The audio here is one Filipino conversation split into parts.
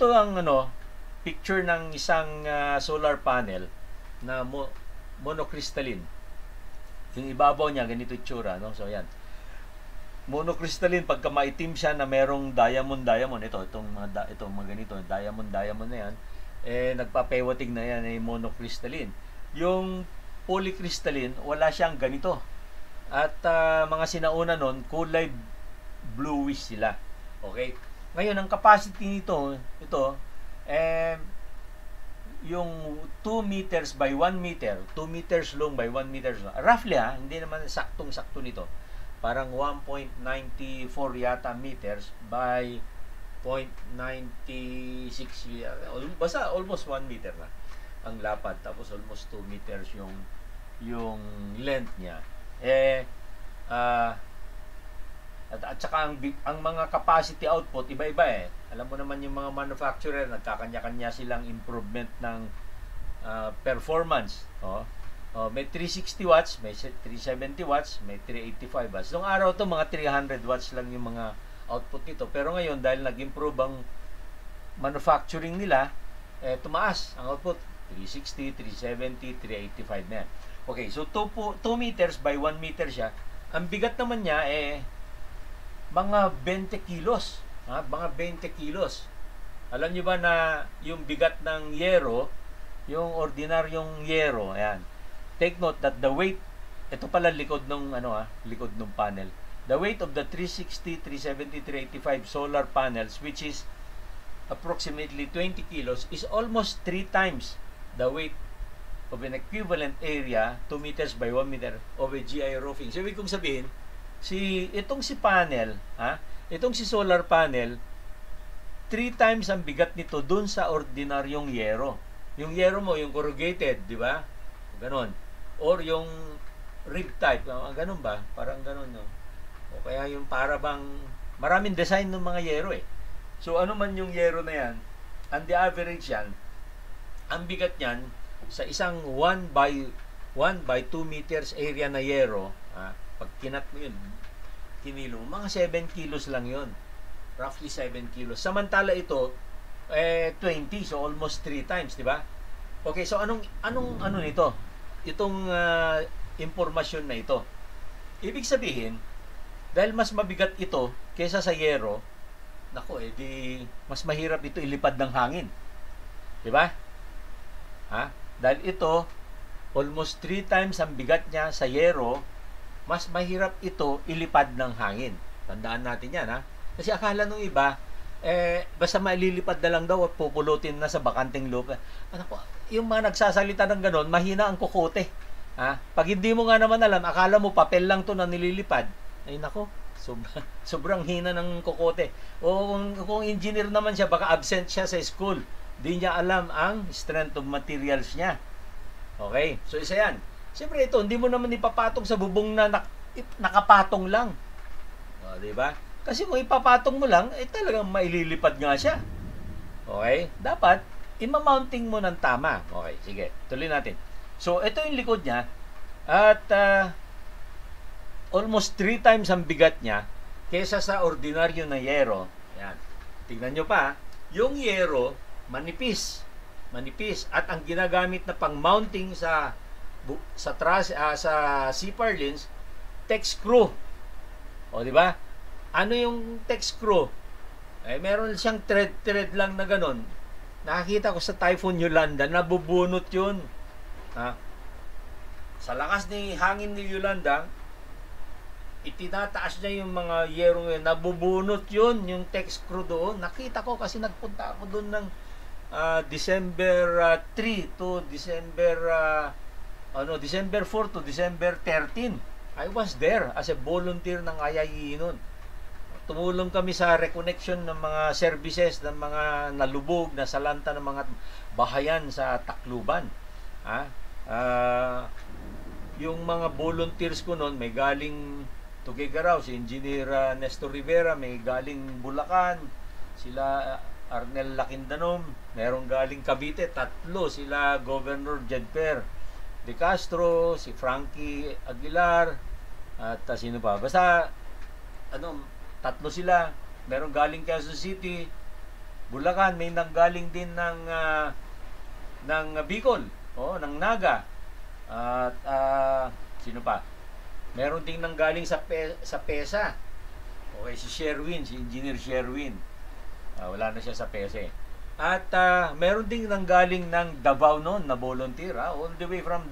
ito ang picture ng isang solar panel na monocrystalline. Yung ibabaw niya ganito itsura, no? So yan. Monocrystalline, pagka maitim siya na merong diamond, itong mga ganito, diamond na yan, nagpapewatig na yan, monocrystalline. Yung polycrystalline, wala siyang ganito. At mga sinauna nun, kulay bluish sila. Okay? Ngayon, ang capacity nito, yung 2 meters by 1 meter, 2 meters long by 1 meters long. Roughly hindi naman saktong-sakto nito. Parang 1.94 yata meters by 0.96, basta almost 1 meter na ang lapad, tapos almost 2 meters yung length niya. At saka ang mga capacity output iba-iba. Alam mo naman yung mga manufacturer, nagkakanya-kanya silang improvement ng performance. May 360 watts, may 370 watts, may 385 watts. Noong araw to mga 300 watts lang yung mga output nito. Pero ngayon, dahil nag-improve ang manufacturing nila, tumaas ang output. 360, 370, 385 na yan. Okay, so 2 meters by 1 meter siya. Ang bigat naman niya, mga 20 kilos. Mga 20 kilos. Alam niyo ba na yung bigat ng yero, yung ordinaryong yero, ayan. Take note that the weight, ito pala likod ng likod ng panel. The weight of the 360, 370, 385 solar panels, which is approximately 20 kilos, is almost 3 times the weight of an equivalent area 2 meters by 1 meter of a GI roofing. So, ibig kong sabihin, itong si solar panel, 3 times ang bigat nito dun sa ordinaryong yero. Yung yero mo, yung corrugated, di ba? Ganon. Or yung rib type, ganon ba? Parang ganon, no? O kaya yung para bang, maraming design ng mga yero So, ano man yung yero na yan, and the average yan, ang bigat niyan, sa isang 1 by 2 meters area na yero, pag kinat mo yun, kinilo, mga 7 kilos lang yun. Roughly 7 kilos. Samantala ito, 20, so almost 3 times, di ba? Okay, so anong nito? Itong impormasyon na ito. Ibig sabihin, dahil mas mabigat ito kaysa sa yero, di mas mahirap ito ilipad ng hangin. Di ba? Dahil ito, almost 3 times ang bigat niya sa yero, mas mahirap ito ilipad ng hangin. Tandaan natin yan, Kasi akala nung iba, basta maililipad na lang daw at pupulutin na sa bakanting lupa. Yung mga nagsasalita ng ganon, mahina ang kukote. Pag hindi mo nga naman alam, akala mo papel lang to na nililipad. Ay nako, sobrang hina ng kukote. O kung engineer naman siya, baka absent siya sa school. Di niya alam ang strength of materials niya. Okay, so isa yan. Siyempre ito, hindi mo naman ipapatong sa bubong na nakapatong lang. Di ba? Kasi kung ipapatong mo lang, talagang maililipad nga siya. Okay? Dapat, ima-mounting mo ng tama. Okay, sige. Tuloy natin. So, ito yung likod niya. At, almost 3 times ang bigat niya kesa sa ordinaryo na yero. Yan. Tingnan nyo pa. Yung yero, manipis. At ang ginagamit na pang-mounting sa C-purlins, tech screw. O, di ba? Ano yung tech screw? Meron siyang thread lang na ganun. Nakakita ko sa Typhoon Yolanda, nabubunot yun. Sa lakas ni hangin ni Yolanda, itinataas niya yung mga yero ngayon, nabubunot yun, yung tech screw doon. Nakita ko kasi nagpunta ako doon ng December 3 to December 4 to December 13. I was there as a volunteer ng IIE noon. Tumulong kami sa reconnection ng mga services ng mga nalubog, nasalanta ng mga bahayan sa Tacloban. Yung mga volunteers ko noon, may galing Tuguegarao, si Engineer Nestor Rivera, may galing Bulacan, sila Arnel Lakindanom, merong galing Cavite, 3 sila Governor Jedper De Castro, si Frankie Aguilar, at sino pa? Basta 3 sila. Merong galing Quezon City, Bulacan, may nanggaling din ng Bicol, ng Naga. At sino pa? Meron ding nanggaling sa PESA. Okay, si Sherwin, si Engineer Sherwin. Wala na siya sa PESA. At meron ding nanggaling ng Davao noon na volunteer, all the way from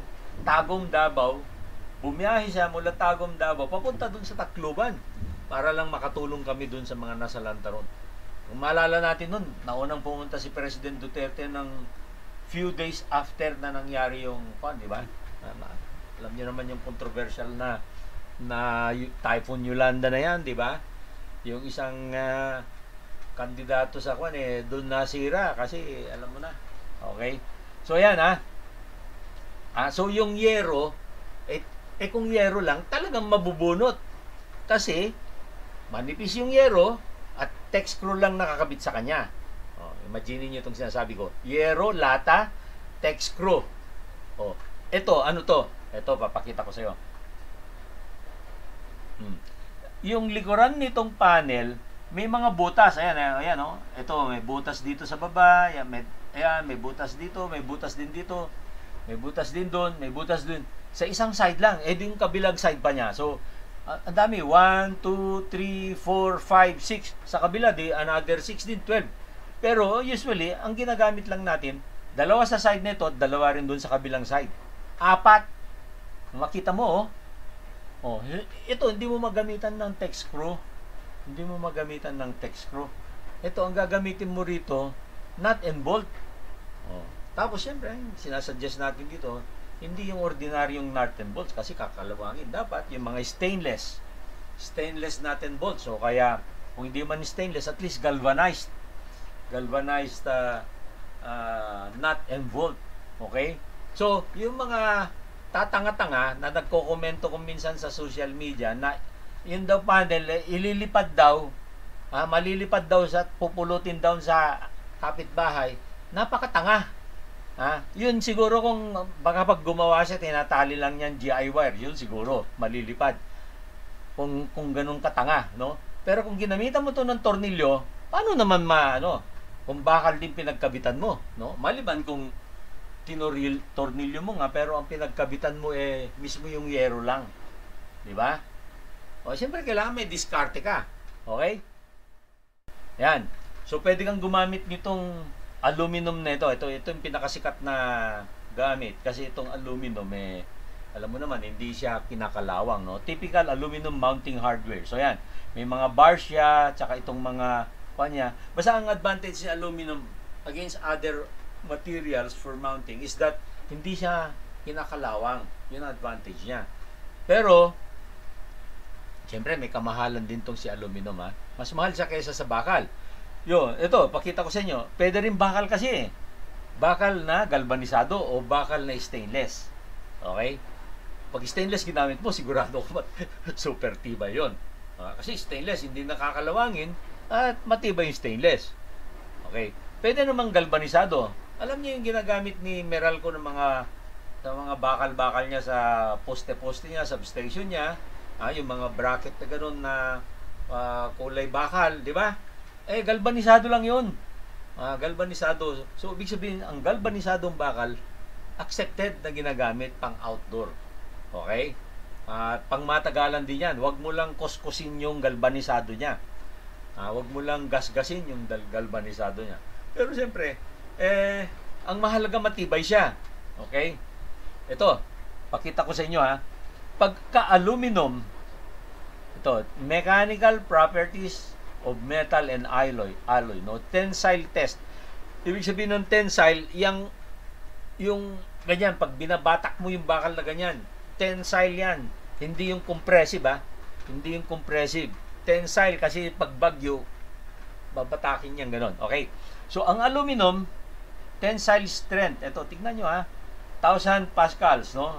Tagum, Davao. Bumiyahe siya mula Tagum, Davao papunta dun sa Tacloban para lang makatulong kami dun sa mga nasa lantaron. Kung maalala natin nun, naunang pumunta si President Duterte ng few days after na nangyari yung di ba? Alam niyo naman yung controversial na Typhoon Yolanda na yan, di ba? Yung isang kandidato sa doon nasira kasi alam mo na. Okay? So yan so yung yero kung yero lang talagang mabubunot. Kasi manipis yung yero at text screw lang nakakabit sa kanya. Imagine niyo itong sinasabi ko. Yero, lata, text screw. Ito, ano to? Ito, papakita ko sa iyo. Yung likuran nitong panel, may mga butas. Ayan, Ito, may butas dito sa baba. Ayan, may butas dito, may butas din dito. May butas din doon, may butas din. Sa isang side lang. Din kabilang side pa niya. So, ang dami. 1, 2, 3, 4, 5, 6. Sa kabila, another 6 din, 12. Pero, usually, ang ginagamit lang natin, dalawa sa side nito at dalawa rin doon sa kabilang side. 4. Makita mo, ito, hindi mo magamitan ng text screw. Hindi mo magamitan ng text screw. Ito, ang gagamitin mo rito, nut and bolt. Tapos, syempre, sinasuggest natin dito, hindi yung ordinaryong nut and bolts kasi kakalawangin. Dapat yung mga stainless nut and bolts. So, kaya, kung hindi man stainless, at least galvanized nut and bolt. Okay? So, yung mga tatanga-tanga na nagko-komento kung minsan sa social media na yun daw panel, ililipad daw, malilipad daw sa pupulutin daw sa kapitbahay, napakatanga. Yun siguro kung baka pag gumawa siya, tinatali lang yan GI wire, yun siguro malilipad. Kung ganun katanga, no? Pero kung ginamitan mo to ng tornilyo, paano naman kung bakal din pinagkabitan mo, no? Maliban kung tornilyo mo nga, pero ang pinagkabitan mo mismo yung yero lang. Di ba? Siyempre kailangan may diskarte ka. Okay? Yan. So, pwede kang gumamit nitong aluminum na ito. Ito yung pinakasikat na gamit. Kasi itong aluminum, alam mo naman, hindi siya kinakalawang, no? Typical aluminum mounting hardware. So, yan. May mga bars siya, tsaka itong mga niya. Basta ang advantage ni aluminum against other materials for mounting is that hindi siya kinakalawang. Yun ang advantage niya. Pero, siyempre, may kamahalan din tong si aluminum, Mas mahal siya kaysa sa bakal. Ito, pakita ko sa inyo. Pwede rin bakal kasi. Bakal na galvanisado o bakal na stainless. Okay? Pag stainless ginamit mo, sigurado ko super tibay yun. Kasi stainless, hindi nakakalawangin at matibay yung stainless. Okay? Pwede namang galvanisado. Alam niyo yung ginagamit ni Meralco ng mga bakal-bakal niya sa poste-poste niya, substation niya, yung mga bracket na gano'n na kulay bakal, di ba? Galvanisado lang yun. Galvanisado. So, ibig sabihin, ang galvanisadong bakal, accepted na ginagamit pang outdoor. Okay? At pang matagalan din yan. Huwag mo lang kuskusin yung galvanisado niya. Huwag mo lang gasgasin yung galvanisado niya. Pero siyempre, ang mahalaga matibay siya. Okay? Ito, pakita ko sa inyo Pagka-aluminum, ito, mechanical properties of metal and alloy, no? Tensile test. Ibig sabihin ng tensile, yung ganyan, pag binabatak mo yung bakal na ganyan, tensile yan. Hindi yung compressive, Hindi yung compressive. Tensile kasi pag bagyo, babatakin yan ganon. Okay? So, ang aluminum, tensile strength. Ito, tignan nyo 1,000 pascals, no?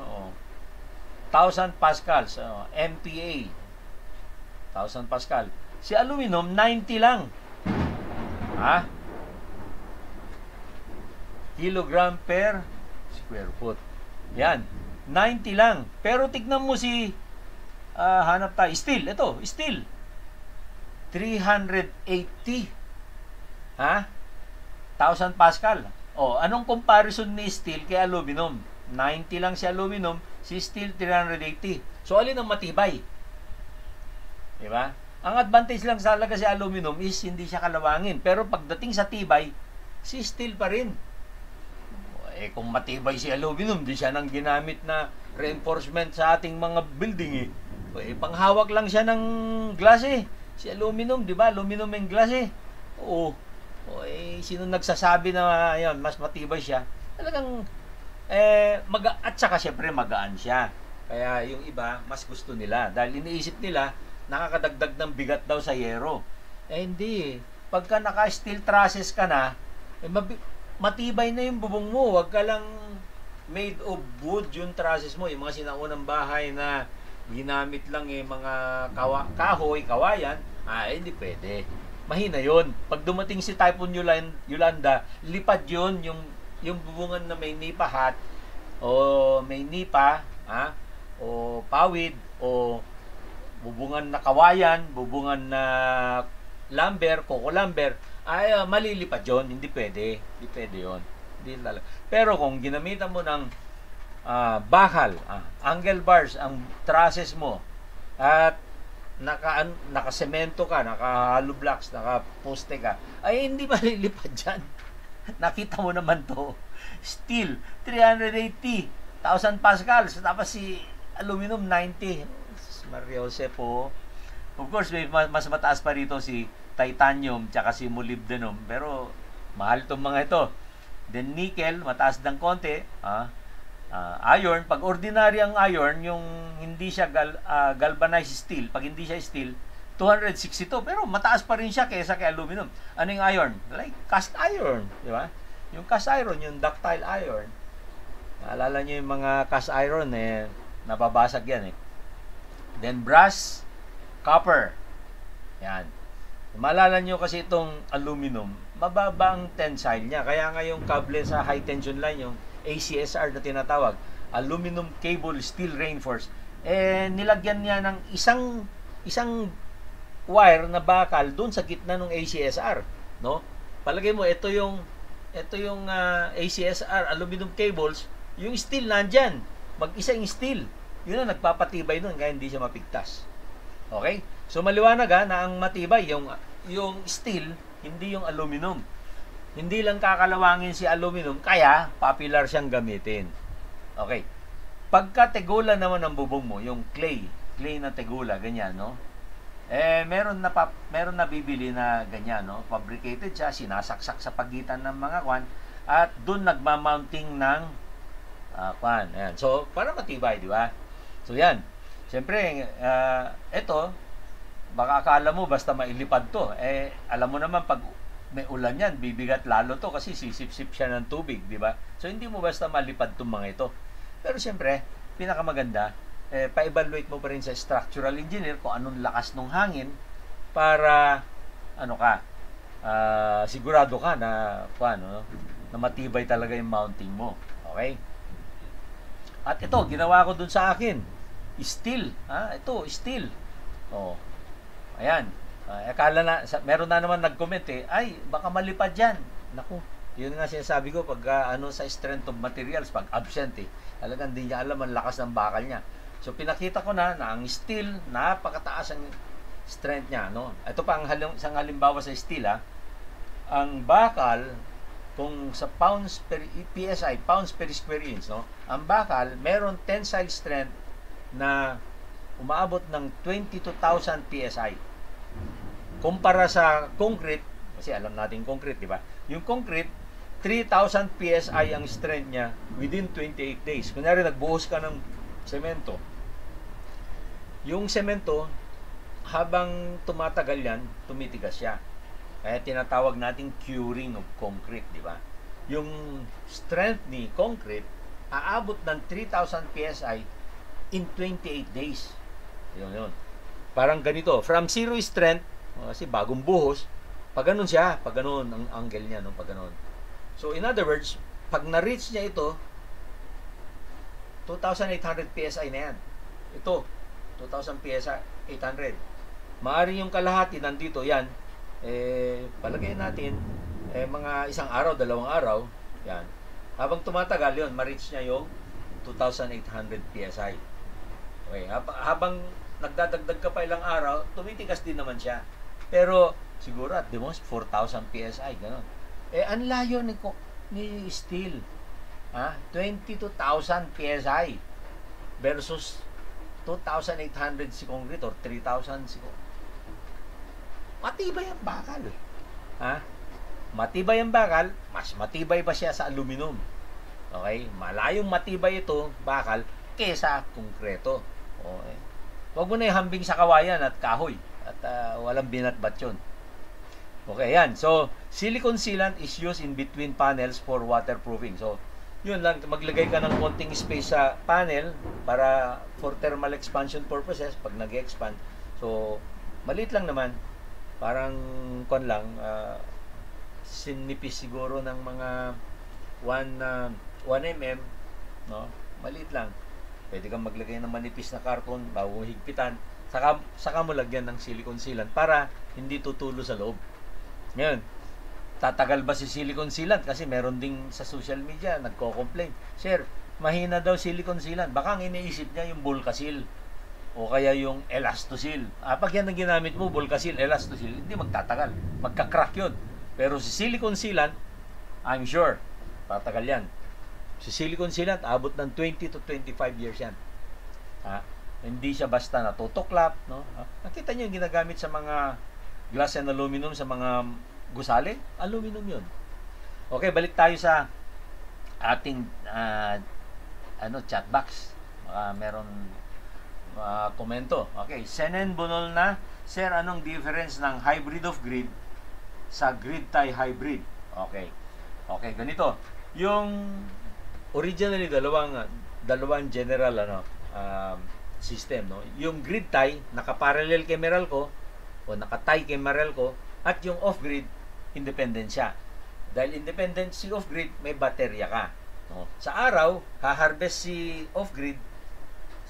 1,000 pascals, MPa. 1,000 pascal. Si aluminum, 90 lang. Kilogram per square foot. Yan. 90 lang. Pero tignan mo si hanap tayo. Steel. Ito, steel. 380. 1,000 Pascal. Anong comparison ni steel kay aluminum? 90 lang si aluminum, si steel 380. So, alin ang matibay? Diba? Ang advantage lang talaga si aluminum is hindi siya kalawangin. Pero pagdating sa tibay, si steel pa rin. Kung matibay si aluminum, di siya nang ginamit na reinforcement sa ating mga building panghawak lang siya ng glass Si aluminum, di ba? Aluminum and glass sino nagsasabi na yan, mas matibay siya? Talagang at saka syempre magaan siya. Kaya yung iba, mas gusto nila. Dahil iniisip nila, nakakadagdag ng bigat daw sa yero. Hindi. Pagka naka-steel trusses ka na, matibay na yung bubong mo. Huwag ka lang made of wood yung trusses mo. Yung mga sinaunang bahay na ginamit lang mga kahoy, kawayan, hindi pwede. Mahina yon. Pag dumating si Typhoon Yolanda, lipad yon yung bubungan na may nipa hat, o may nipa, o pawid, o bubungan na kawayan, bubungan na lumber, coco lumber, malilipad yon. Hindi pwede. Hindi pwede yon. Hindi talaga. Pero kung ginamitan mo ng bakal, angle bars, ang trusses mo, at nakasemento ka, naka-hollow blocks, naka-poste ka, hindi malilipad dyan. Nakita mo naman to. Steel, 380,000 pascals. Tapos si aluminum, 90. Maria Jose po. Of course, may mas mataas pa rito si titanium tsaka si molybdenum. Pero, mahal itong mga ito. Then, nickel, mataas ng konti. Iron, pag ordinary ang iron, yung hindi siya galvanized steel, pag hindi siya steel, 262, pero mataas pa rin siya kaysa kay aluminum. Ano yung iron? Like cast iron, di ba? Yung cast iron, yung ductile iron. Naalala nyo yung mga cast iron, nababasag yan Then brass, copper. Yan. Maalala nyo kasi itong aluminum, mababa ang tensile niya. Kaya nga yung kable sa high tension line, yung ACSR na tinatawag, aluminum cable steel reinforced, nilagyan niya ng isang wire na bakal doon sa gitna ng ACSR, no? Palagay mo, ito yung ACSR aluminum cables, yung steel nandyan, mag-isa yung steel, yun ang nagpapatibay doon kaya hindi siya mapigtas. Okay, so maliwanag na ang matibay yung steel, hindi yung aluminum. Hindi lang kakalawangin si aluminum, kaya popular siyang gamitin. Okay. Pagka tegula naman ang bubong mo, yung clay na tegula, ganyan, no? Meron na bibili na ganyan, no? Fabricated siya, sinasaksak sa pagitan ng mga kwan, at doon nagma-mounting ng kwan. Ayan. So, para matibay, di ba? So, yan. Siyempre, ito, baka akala mo basta mailipad to. Alam mo naman, pag may ulan yan, bibigat lalo to kasi sisip-sip siya ng tubig, di ba? So, hindi mo basta malipad itong mga ito. Pero siyempre, pinakamaganda, pa-evaluate mo pa rin sa structural engineer kung anong lakas ng hangin para, sigurado ka na, na matibay talaga yung mounting mo. Okay? At ito, ginawa ko dun sa akin. Steel. Ito, steel. Ayan. Akala na, meron na naman nag-comment ay, baka malipad yan. Naku, yun nga sinasabi ko pag sa strength of materials, pag absent talagang hindi niya alam ang lakas ng bakal niya. So, pinakita ko na ang steel, napakataas ang strength niya, no? Ito pa isang halimbawa sa steel, ang bakal, kung sa pounds per PSI, pounds per square inch, no? Ang bakal, meron tensile strength na umaabot ng 22,000 PSI. Kumpara sa concrete, kasi alam natin concrete, di ba? Yung concrete, 3,000 PSI ang strength niya within 28 days. Kunyari, nagbuhos ka ng semento. Yung semento, habang tumatagal yan, tumitigas siya. Kaya tinatawag nating curing of concrete, di ba? Yung strength ni concrete, aabot ng 3,000 PSI in 28 days. Yun. Parang ganito, from zero strength, kasi bagong buhos, pag ganun siya, pag ganun ang angle niya, no? Pag ganun. So, in other words, pag na-reach niya ito, 2,800 PSI na yan. Ito, 2,000 PSI, 800. Maaari yung kalahati nandito, yan, palagay natin, mga isang araw, dalawang araw, yan. Habang tumatagal yun, ma-reach niya yung 2,800 PSI. Okay, habang nagdadagdag ka pa ilang araw, tumitigas din naman siya. Pero siguro at the most 4,000 PSI, gano'n. Ang layo ni steel. 22,000 PSI versus 2,800 si concrete or 3,000 si concrete. Matibay ang bakal. Matibay ang bakal, mas matibay pa siya sa aluminum. Okay? Malayong matibay ito, bakal, kesa konkreto. Okay? Huwag mo na ihambing sa kawayan at kahoy. At walang binatbat yun. Okay, yan. So, silicone sealant is used in between panels for waterproofing. So, yun lang, maglagay ka ng konting space sa panel para for thermal expansion purposes pag nag-expand. So, maliit lang naman. Parang, sinipis siguro ng mga 1 mm, no? Maliit lang. Pwede kang maglagay ng manipis na karton bago higpitan. Saka mo lagyan ng silicone sealant para hindi tutulo sa loob. Ngayon, tatagal ba si silicone sealant? Kasi meron ding sa social media nagko-complain. Sir, mahina daw silicone sealant. Baka ang iniisip niya yung Volcasil o kaya yung Elastosil. Pag yan ang ginamit mo, Volcasil, Elastosil, hindi magtatagal. Magka-crack yun. Pero si silicone sealant, I'm sure, tatagal yan. Si silicone sealant, abot ng 20 to 25 years yan. Hindi siya basta natutuklap, no? Nakita niyo yung ginagamit sa mga glass and aluminum, sa mga gusali? Aluminum yun. Okay, balik tayo sa ating chat box. Meron komento. Okay, Senen Bunol na, Sir, anong difference ng hybrid of grid sa grid tie hybrid? Okay. Okay, ganito. Yung originally dalawang general system, no. Yung grid tie naka-parallel kay Meralco o naka-tie kay Meralco, at yung off-grid independent siya. Dahil independent si off-grid, may baterya ka, no. Sa araw, ha-harvest si off-grid,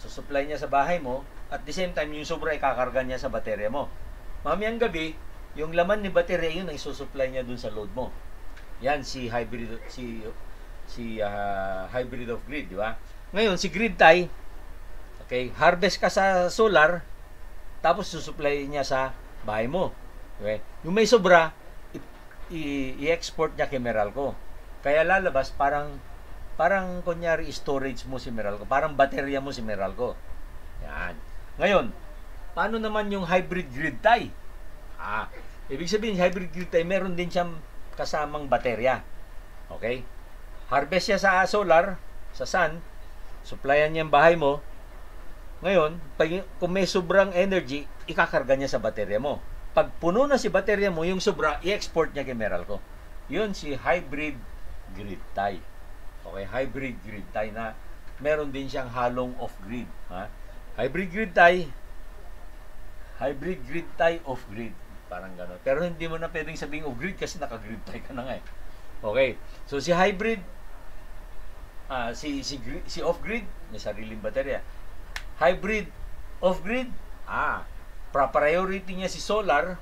susupply niya sa bahay mo, at the same time yung sobra ikakarga niya sa baterya mo. Mamayang gabi, yung laman ni baterya yun ay susupply niya dun sa load mo. Yan si hybrid hybrid of grid, di ba? Ngayon, si grid tie, okay, harvest ka sa solar, tapos susupply niya sa bahay mo. Okay? Yung may sobra, i-export niya kay Meralco. Kaya lalabas, parang kunyari storage mo si Meralco, parang baterya mo si Meralco. Yan. Ngayon, paano naman yung hybrid grid tie? Ibig sabihin, hybrid grid tie, meron din siyang kasamang baterya. Okay? Harvest siya sa solar, sa sun, supplyan niya ang bahay mo. Ngayon, kung may sobrang energy, ikakarga niya sa baterya mo. Pag puno na si baterya mo, yung sobra, i-export niya kay Meralco. Yun si hybrid grid tie. Okay, hybrid grid tie na meron din siyang halong off-grid. Hybrid grid tie off-grid. Parang gano'n. Pero hindi mo na pwedeng sabing off-grid kasi naka-grid tie ka na nga eh. Okay, so si hybrid, si off-grid, may sariling baterya. Hybrid, off-grid, priority niya si solar,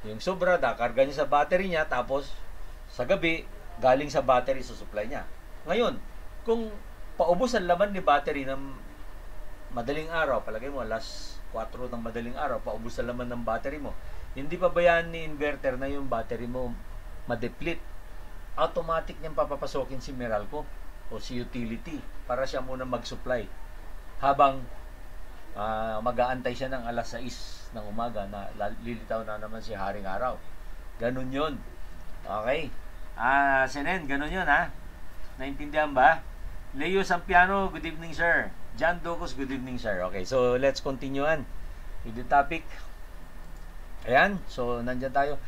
yung sobra, karga niya sa battery niya, tapos sa gabi, galing sa battery sa supply niya. Ngayon, kung paubos ang laman ni battery ng madaling araw, palagay mo, alas 4 ng madaling araw, paubos ang laman ng battery mo, hindi pa ba yan ni inverter na yung battery mo ma-deplete? Automatic niyang papapasokin si Meralco o si utility para siya muna mag-supply habang mag-aantay siya ng alas 6 ng umaga na lilitaw na naman si Haring Araw. Ganun yun. Okay. Senen, ganun yun naintindihan ba? Leo Sampiano, good evening sir. John Docos, good evening sir. Okay, so let's continue on with the topic. Ayan, so nandyan tayo.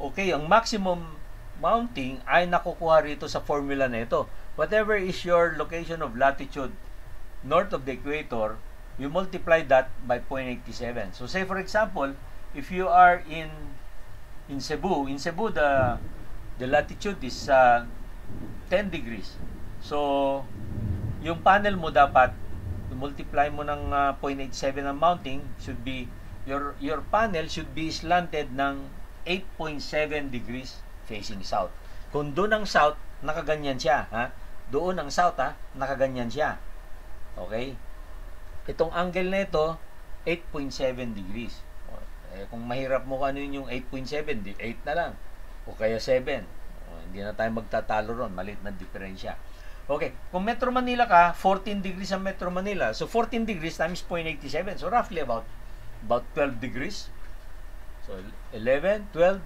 Okay, ang maximum mounting ay nakukuha rito sa formula na ito. Whatever is your location of latitude north of the equator, you multiply that by 0.87. So say for example, if you are in Cebu, the latitude is 10 degrees. So yung panel mo dapat multiply mo ng 0.87 ang mounting, should be your panel should be slanted ng 8.7 degrees facing south. Kung doon ang south, nakaganyan siya, ha? Doon ang south, ha? Nakaganyan siya. Okay? Itong angle na ito, 8.7 degrees. Kung mahirap mo ano yung 8.7, 8 na lang. O kaya 7. Hindi na tayo magtatalo ron. Maliit na diferensya. Okay. Kung Metro Manila ka, 14 degrees ang Metro Manila. So, 14 degrees times 0.87. So, roughly about 12 degrees. So, 11, 12,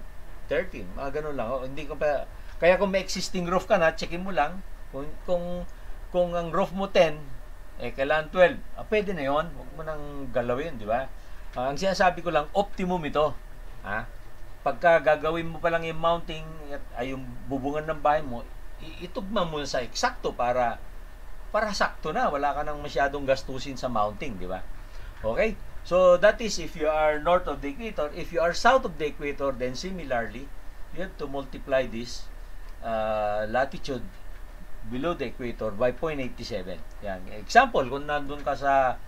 13. Mga ganun lang. Hindi ko pa... Kaya kung may existing roof ka na, checkin mo lang. Kung ang roof mo 10, kailangan 12. Pwede na yun. Huwag mo nang galawin, di ba? Ang sinasabi ko lang, optimum ito. Pagka gagawin mo pa lang yung mounting, yung bubungan ng bahay mo, itugma mo sa eksakto para sakto na. Wala ka nang masyadong gastusin sa mounting, di ba? Okay? So, that is if you are north of the equator. If you are south of the equator, then similarly, you have to multiply this latitude below the equator by 0.87. Yan. Example, kung nandun ka sa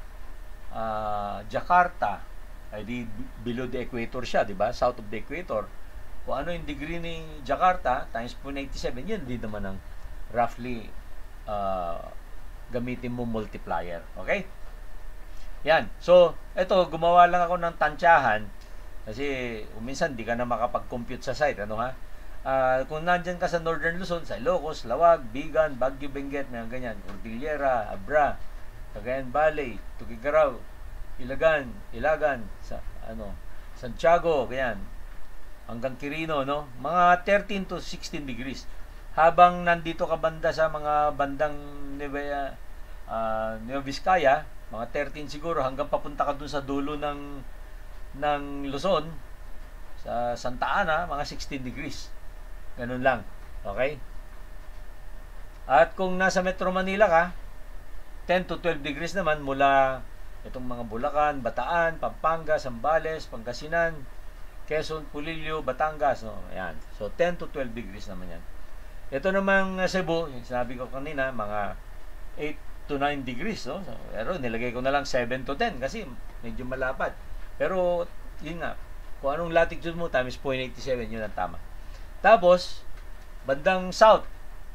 Jakarta, ay di below the equator siya, di ba? South of the equator. Kung ano yung degree ni Jakarta times 0.87, yun din naman ang roughly gamitin mo multiplier. Okay? Yan. So, eto, gumawa lang ako ng tansyahan kasi minsan di ka na makapag-compute sa site. Ano ha? Kung nandyan ka sa Northern Luzon, sa Ilocos, Lawag, Bigan, Baguio, Benguet, may ganyan, Cordillera, Abra, Cagayan Valley, Tuguegarao, Ilagan, Santiago, ganyan, hanggang Quirino, no? Mga 13 to 16 degrees. Habang nandito ka banda sa mga bandang Nueva Vizcaya, mga 13 siguro, hanggang papunta ka dun sa dulo ng Luzon, sa Santa Ana, mga 16 degrees. Ganun lang. Okay? At kung nasa Metro Manila ka, 10 to 12 degrees naman mula itong mga Bulacan, Bataan, Pampanga, Zambales, Pangasinan, Quezon, Pulilio, Batangas. No? Ayan. So, 10 to 12 degrees naman yan. Ito namang Cebu, yung sinabi ko kanina, mga 8 to 9 degrees. No? So, pero nilagay ko na lang 7 to 10 kasi medyo malapad. Pero, yun nga, kung anong latitude mo times 0.87, yun ang tama. Tapos, bandang south,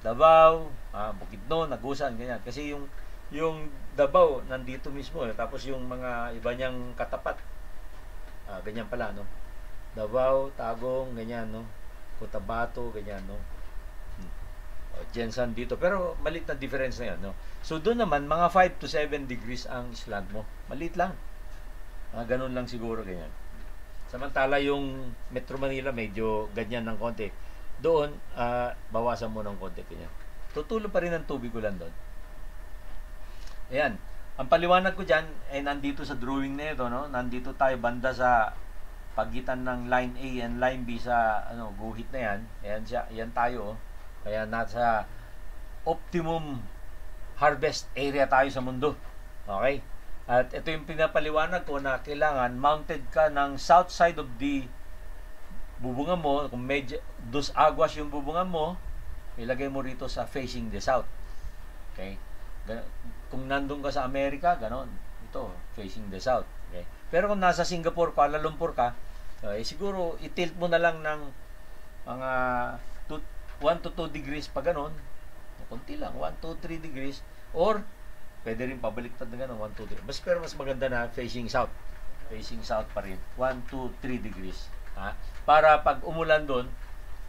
Davao, Bukidnon, Agusan, ganyan. Kasi yung Davao nandito mismo, tapos yung mga iba niyang katapat, ganyan pala, no? Davao, Tagum, ganyan, no? Cotabato, ganyan, no? Jensan dito, pero maliit na difference na yan, no? So doon naman mga 5 to 7 degrees ang island mo, maliit lang, ganun lang siguro, ganyan. Samantala yung Metro Manila medyo ganyan ng konti. Doon, bawasan mo ng konti, ganyan. Tutulo pa rin ang tubig ulan doon. Ayan. Ang paliwanag ko dyan, nandito sa drawing na ito, no? Nandito tayo banda sa pagitan ng line A and line B sa guhit na yan. Ayan siya, ayan tayo. Kaya nasa optimum harvest area tayo sa mundo. Okay? At ito yung pinapaliwanag ko na kailangan mounted ka ng south side of the bubungan mo. Kung medyo dos aguas yung bubungan mo, ilagay mo rito sa facing the south. Okay? Kung nandun ka sa Amerika, ganon. Ito, facing the south. Okay? Pero kung nasa Singapore, Kuala Lumpur ka, siguro itilt mo na lang ng mga 1 to 2 degrees pa ganon. Kunti lang, 1, 2, 3 degrees. Or, pwede rin pabaliktad na ganon, 1, 2, 3. Pero mas maganda na facing south. Facing south pa rin. 1, 2, 3 degrees. Para pag umulan doon,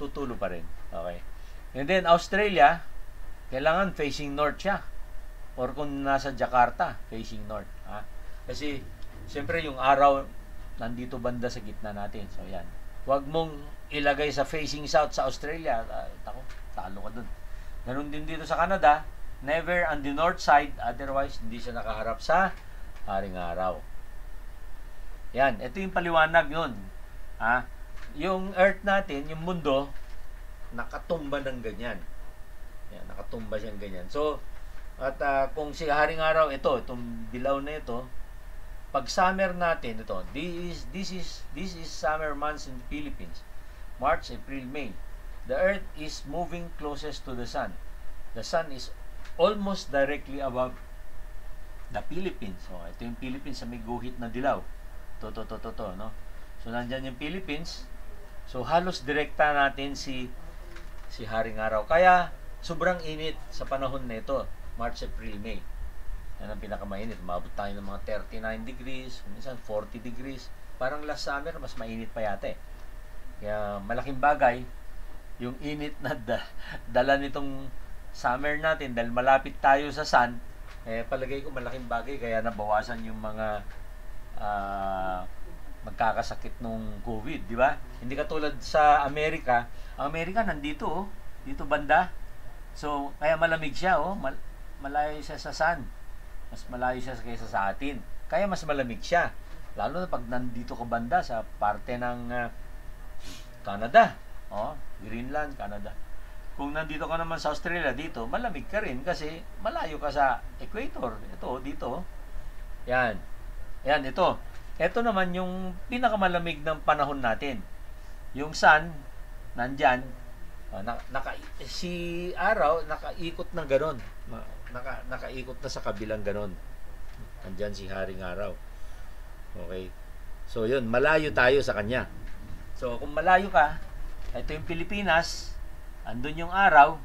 tutulo pa rin. Okay? And then, Australia, kailangan facing north siya. Or kung nasa Jakarta, facing north. Kasi, siyempre yung araw nandito banda sa gitna natin. So, yan. Huwag mong ilagay sa facing south sa Australia. Talo ka dun. Ganun din dito sa Canada. Never on the north side. Otherwise, hindi siya nakaharap sa haring araw. Yan. Ito yung paliwanag yun. Yung earth natin, yung mundo, nakatumba ng ganyan. Yan, nakatumba siyang ganyan. So, at kung si haring araw, itong dilaw na ito, pag summer natin, this is summer months in the Philippines. March, April, May. The earth is moving closest to the sun. The sun is almost directly above the Philippines. So, ito yung Philippines sa may guhit na dilaw. No? So, nandyan yung Philippines. So halos direkta natin si Haring Araw. Kaya sobrang init sa panahon nito, March, April, May. Yan ang pinakamainit. Umabot tayo ng mga 39 degrees, minsan 40 degrees. Parang last summer, mas mainit pa yata eh. Kaya malaking bagay yung init na dala nitong summer natin dahil malapit tayo sa sun. Palagay ko malaking bagay kaya nabawasan yung mga magkakasakit nung COVID, di ba? Hindi katulad sa Amerika. Ang Amerika nandito, oh, dito banda. So, kaya malamig siya, oh. Malayo siya sa sun. Mas malayo siya kaysa sa atin. Kaya mas malamig siya. Lalo na pag nandito ka banda sa parte ng Canada, oh, Greenland, Canada. Kung nandito ka naman sa Australia, dito, malamig ka rin kasi malayo ka sa equator. Ito, dito. Yan. Yan, ito. Ito naman yung pinakamalamig ng panahon natin. Yung sun, nandyan, si araw, nakaikot ng ganon. Nakaikot na sa kabilang ganon. Nandyan si Haring Araw. Okay. So, yun, malayo tayo sa kanya. So, kung malayo ka, ito yung Pilipinas, andun yung araw,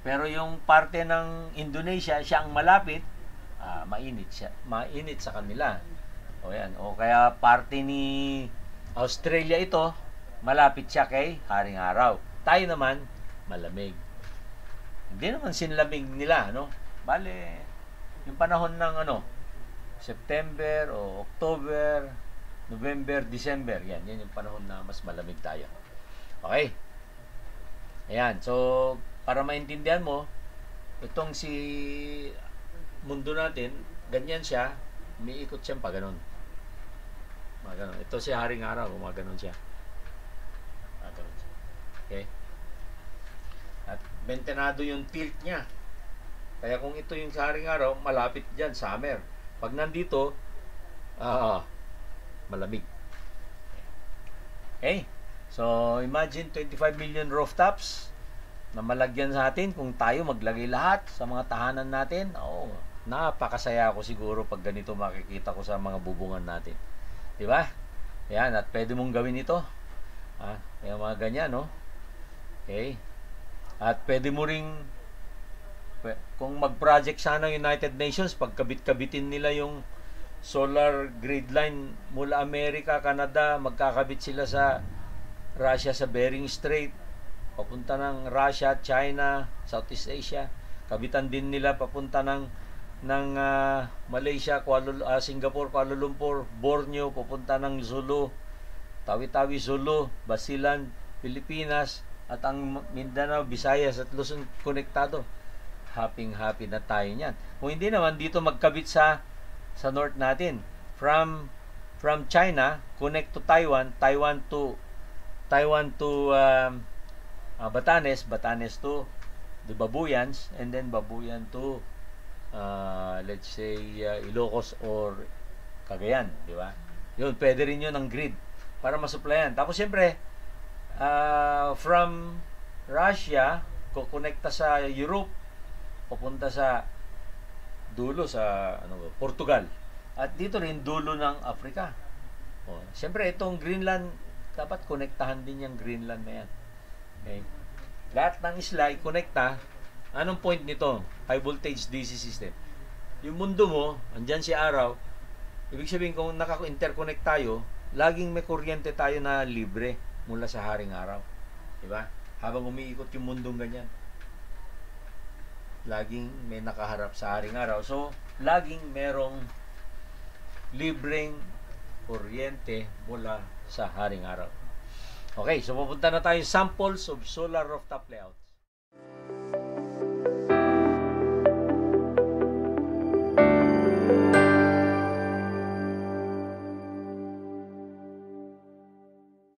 pero yung parte ng Indonesia, siya ang malapit, mainit siya. Mainit sa kanila. O yan. O kaya parte ni Australia ito, malapit siya kay Haring Araw. Tayo naman, malamig. Hindi naman sinlamig nila, no? Bale, yung panahon ng September o October, November, December, yan yung panahon na mas malamig tayo. Okay? Ayan, so para maintindihan mo, itong si mundo natin, ganyan siya, umiikot siya pa ganun. Maganon. Ito si Haring Araw, gumaganon siya. Maganon siya. Okay? At maintenado yung tilt niya. Kaya kung ito yung Haring Araw, malapit dyan, summer. Pag nandito, malamig. Okay? So, imagine 25 million rooftops na malagyan sa atin kung tayo maglagay lahat sa mga tahanan natin. Napakasaya ako siguro pag ganito makikita ko sa mga bubungan natin. Diba? Yan, at pwede mong gawin ito. Yung mga ganyan, no? Okay? At pwede mo ring, kung mag-project sana ng United Nations, pagkabit-kabitin nila yung solar grid line mula Amerika, Canada, magkakabit sila sa Russia sa Bering Strait, papunta ng Russia, China, Southeast Asia. Kabitan din nila papunta ng Malaysia, Singapore, Kuala Lumpur, Borneo, papunta ng Zulu, Tawi-Tawi, Zulu, Basilan, Pilipinas, at ang Mindanao, Visayas at Luzon konektado. Happy na tayo niyan. Kung hindi naman dito magkabit sa north natin, from China connect to Taiwan, Taiwan to Batanes to the Babuyans, and then Babuyan to let's say Ilocos or Cagayan, di ba? Yun, pwede rin yun ang grid para masuplayan. Tapos siyempre from Russia kukonekta sa Europe, papunta sa dulo sa Portugal, at dito rin dulo ng Africa. Siyempre itong Greenland, dapat konektahan din yung Greenland na yan. Okay? Lahat ng isla i-konekta. Anong point nito? High voltage DC system. Yung mundo mo, andyan si araw, ibig sabihin kung naka-interconnect tayo, laging may kuryente tayo na libre mula sa Haring Araw. Diba? Habang umiikot yung mundong ganyan, laging may nakaharap sa Haring Araw. So, laging merong libreng kuryente mula sa Haring Araw. Okay, so pupunta na tayo samples of solar rooftop layout.